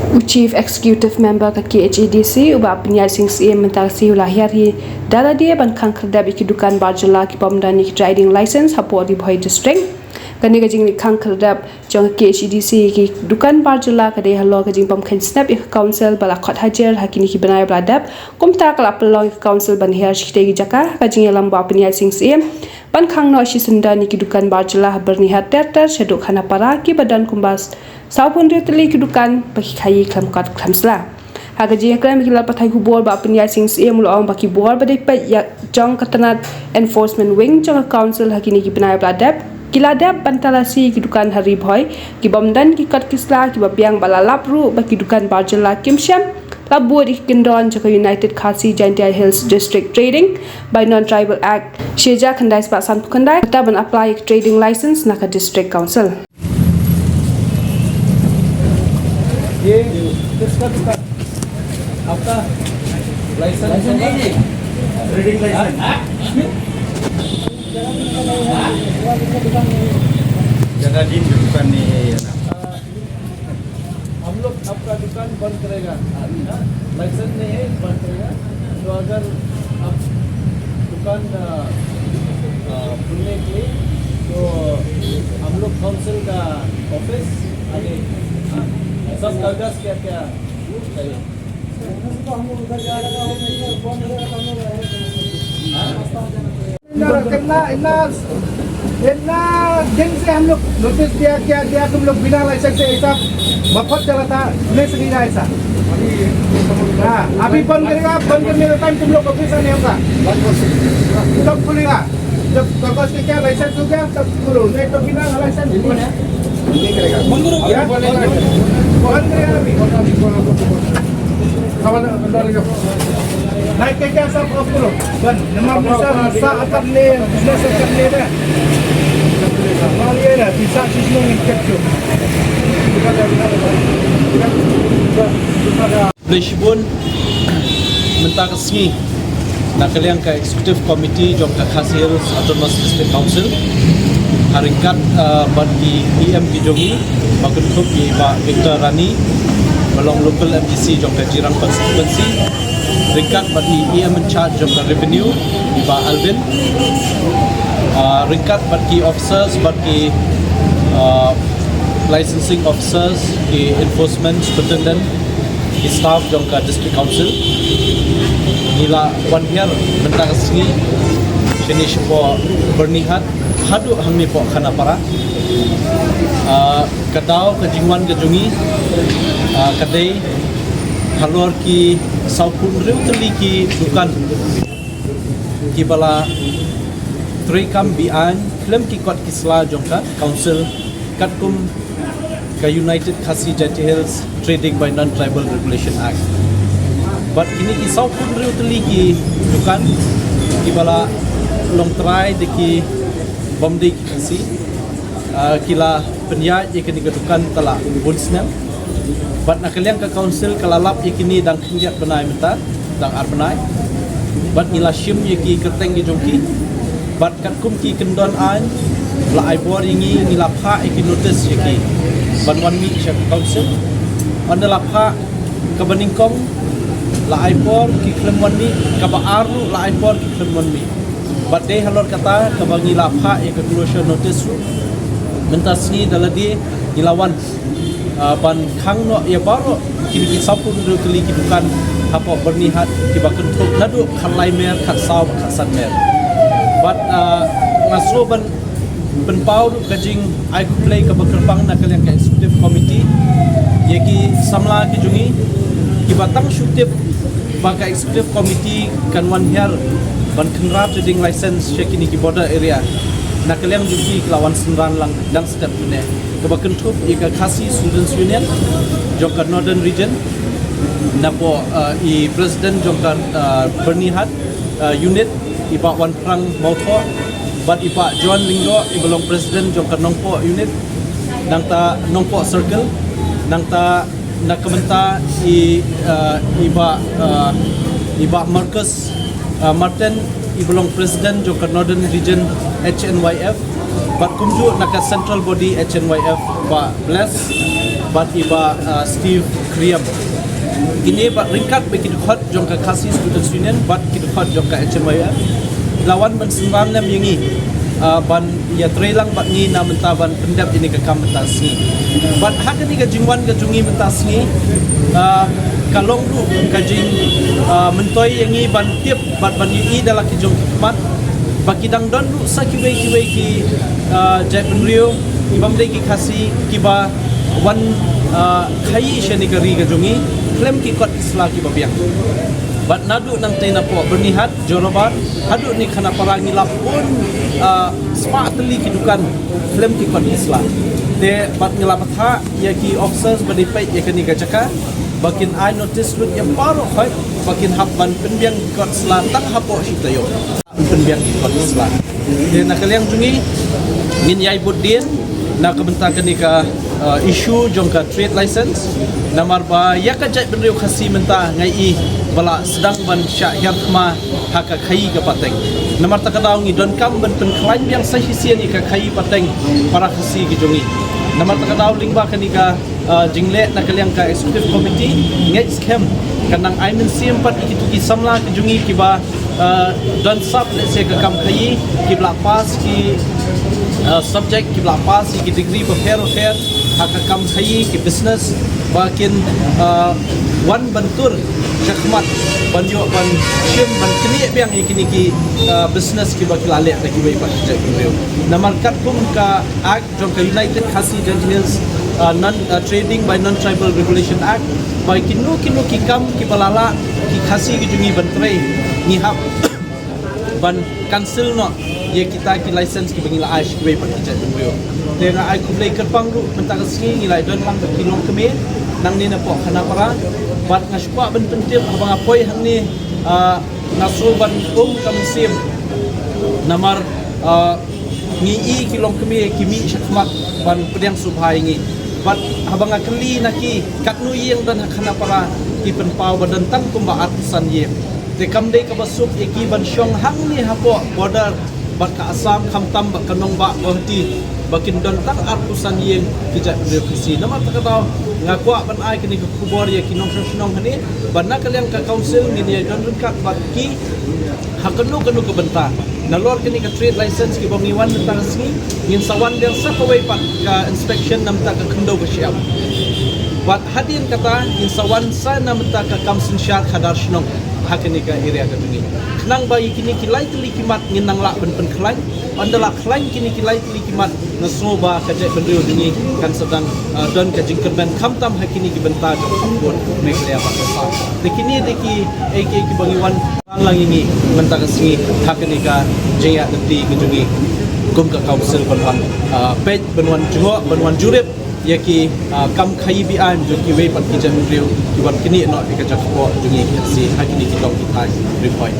Chief Executive Member ka KHEDC uba penyai sing CM mentasi ulahir hi dala dia ban khang khardab ikidukan barjala ki pamdani ki riding license hapo di bhoi district kani gajing ni khang khardab jong KHEDC ki dukan barjala ka de halo gajing pam khan snap ik council bala khat hajer hakini ki banai bladab komta kala pelong council ban her shite gi jaka gajing lam ba penyai sing CM ban khang no shi sundani ki dukan barjala berni hatter ter sheduk khana para ki badan kumbas Saupun dia teli kedukan bagi kayi kelamkat kelamsla. Haga jika kelam kita patai kubur ba penyai sing CM mula orang bagi buar badai pat ya jong ketenat enforcement wing jong council hakini ki benai bladab kiladab bantalasi kedukan hari boy ki bomdan ki kat kisla ki babiang bala lapru bagi kedukan barjala kimsyam labu di kendon jaka United Khasi Jaintia Hills District Trading by Non-Tribal Act Sheja Khandai Spasan Khandai kita ban apply trading license naka district council. ये किसका दुकान आपका लाइसेंस नहीं reading licence जगह जी दुकान नहीं है ये ना हम लोग आपका दुकान बंद करेगा लाइसेंस नहीं है बंद करेगा तो अगर आप दुकान खुलने के लिए तो हम लोग काउंसिल का ऑफिस आगे सब कागज क्या क्या चाहिए इतना दिन से हम लोग नोटिस दिया क्या क्या तुम लोग बिना लाइसेंस से ऐसा मफत चला था नहीं सकेगा ऐसा हाँ अभी बंद करेगा बंद करने का टाइम तुम लोग ऑफिस नहीं होगा तब खुलेगा जब कागज के क्या लाइसेंस हो गया तब खोलो नहीं तो बिना लाइसेंस नहीं करेगा बंद करेगा अभी नाइट के क्या सब ऑफ करो बंद नमक bisa करने bisa करने ना मालिए ना bisa चीज़ों में capture Bleshibun mentak sengi nak kalian ke Executive Committee jom ke Khasi Hills Autonomous District Council haringkat bagi EM Kijongi bakun tup di Pak Victor Rani melong local MDC jom ke Jirang Constituency ringkat bagi EM in charge jom ke Revenue di Pak Alvin ringkat bagi officers bagi licensing officers di enforcement superintendent di staff jom ke District Council nila one year mentak sengi sini sepo bernihat hadu hangni po khana para kadau kejingwan kejungi kadai halor ki saupun reu teli ki dukan ki bala trekam bian klem ki kot kisla jongka council katkum ka United Khasi Jaintia Hills Trading by Non-Tribal Regulation Act but kini ki saupun reu teli ki dukan ki bala long try de ki bomdi kasi kila penyai ikini kedukan telah bunsnam bat nak kalian ke council kalalap ikini dang kinjat benai menta dang ar benai bat nila shim yiki kerteng di jongki bat katkum ki kendon an la aibor ingi nila pha iki notice yiki ban wan mi syak council andala pha kabaningkong la aibor ki klem wan mi kabaaru la aibor ki klem wan mi but they halor kata kabangi lapha e closure notice mentasni daladi ilawan ban khang no ya baro kini sapun ru kali ki bukan apa bernihat ki bakun thuk nadu khalai mer khat saw khat san mer but ngaso ban penpau gajing I could play ka bakrpang na kalian ka executive committee yeki samla ki jungi ki batang shutip baka executive committee kan one year ban kenrap trading license shekini ki border area nak kalian jumpi kelawan senran lang dan step ne kebakan tup ika Khasi Students Union jongka Northern Region napo I president jongka bernihat unit ipa wan prang mautho bat ipa John Linggo ibelong president jongka Nongpo unit nangta Nongpo circle nangta nak kementa iba Marcus Martin ibelong president jongka Northern Region HNYF bat kumju naka central body HNYF ba bless bat iba Steve Kriam kini bat ringkat bagi dekat jongka kasih student union bat dekat jongka HMIA lawan mensemban nam yangi ban ya trailang bat ni na mentaban pendap ini ke kamentasi bat hak ni ke jingwan ke jungi mentasi kalong lu kajing mentoi yangi ban tiap bat ban yi dalam kijong hikmat bakidang don lu sakiwe kiwe ki jai penrio ibam dei ki khasi kiba wan khai shani gari ke jungi klem ki kot isla ki babiang bat nadu nang tena po bernihat jorobat hadu ni khana parangi lapun smartly ki dukan klem ki kot isla de bat ngelapat ya ki officers badipai ya kani gajaka bakin I notice lut yang baru khoi bakin habban penbiang kot isla tang hapo sitayo penbiang kot isla de nakaliang jungi ngin yai budin na kebentangan ni ka issue jongka trade license namar ba ya ka jai benriu khasi menta ngai i bala sedang ban syahyar khma haka khai ka pateng namar takadaw ngi don kam ban pen klain yang sahisian i ka khai pateng para khasi ki jongi namar takadaw lingba kanika jingle nakaliang ka executive committee ngai scam kanang I min sim pat ki samla ki jongi ki ba don sub let's say ka kam khai ki bla pass ki subject ki bla pass ki degree prepare haka kam khai ki business bakin wan bantur syakmat banyo ban sim ban kini biang ikini ki business ki bakil ale ta ki bai pat jai kunreu namar kat pum ka act jong ka United Khasi Gentles non trading by non tribal regulation act by kinu ki kam ki balala ki khasi ki jungi ban trei ni hap ban cancel no ye kita ki license ki bangila aish ki bai pat jai kunreu dengan ai kumlei kerpang ru mentang singi ngilai don lang kilong keme nang ni na po khana para bat ngaspa ben pentip abang apoi hang ni nasul ban kamsim namar ngi i kilong keme kimi syakmat ban pedang subhai ngi bat abang akli naki katnu yang dan khana para ki pen pau badan tang kumba atusan ye te kam dei ka basuk eki ban syong hang ni hapo border bat ka asam kham tam ba kanong ba bahti bakin don tak atusan yang kijak birokrasi nama tak tahu ngakwa ban ai kini kubor ya kinong senong hani ban kalian ka council ni dia don kat baki hakenu kenu ke benta nalor kini ka trade license ki bangiwan tentang sini ngin sawan dia sakawai pat ka inspection nam tak ka kendo bersiap bat hadin kata in sawan sa nam tak ka council syar khadar senong hakini ka area ka tungi nang bayi kini kilai teli kimat ngin nang lak ben klai andala klai kini kilai teli kimat nasoba ka jai benriu dingi kan sedang don ka jingkerban khamtam hakini ki benta jong meklea ba sa de kini de ki ek ki bangiwan lang ini benta ka singi hakini ka jaya deti ki jungi kum ka council banwan page banwan juho banwan jurip yaki kam khai bi an jo ki wei pat ki jam riu ki ban kini no ka jak ko jungi si hakini ki tong ki thai report